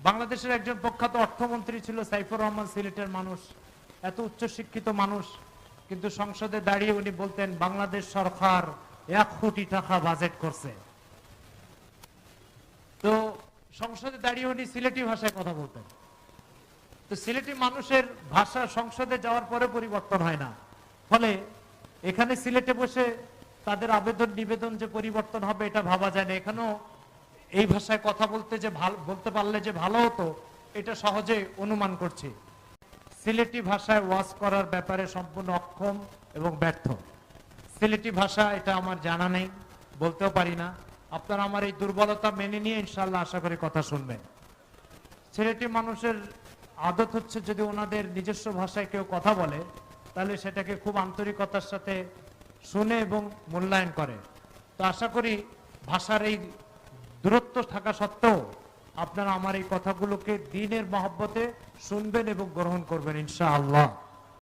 বাংলাদেশের একজন প্রখ্যাত অর্থমন্ত্রী ছিল সাইফুর রহমান, সিলেটের মানুষ, এত উচ্চ শিক্ষিত মানুষ, কিন্তু সংসদে দাঁড়িয়ে উনি বলতেন বাংলাদেশ সরকার 1 কোটি টাকা বাজেট করছে। তো সংসদে দাঁড়িয়ে উনি সিলেটি ভাষায় কথা বলতেন। তো সিলেটি মানুষের ভাষা সংসদে যাওয়ার পরে পরিবর্তন হয় না, ফলে এখানে সিলেটে বসে তাদের আবেদন নিবেদন যে পরিবর্তন হবে এটা ভাবা যায় না। এখানেও এই ভাষায় কথা বলতে পারলে যে ভালো হতো এটা সহজে অনুমান করছি। সিলেটি ভাষায় ওয়াজ করার ব্যাপারে সম্পূর্ণ অক্ষম এবং ব্যর্থ। সিলেটি ভাষা এটা আমার জানা নেই, বলতেও পারি না। আপনারা আমার এই দুর্বলতা মেনে নিয়ে ইনশাআল্লাহ আশা করি কথা শুনবেন। সিলেটি মানুষের আদত হচ্ছে যদি ওনাদের নিজস্ব ভাষায় কেউ কথা বলে তাহলে সেটাকে খুব আন্তরিকতার সাথে শুনে এবং মূল্যায়ন করে। তো আশা করি ভাষার এই দূরত্ব থাকা সত্ত্বেও আপনারা আমার এই কথাগুলোকে দ্বীনের মহব্বতে শুনবেন এবং গ্রহণ করবেন ইনশাআল্লাহ।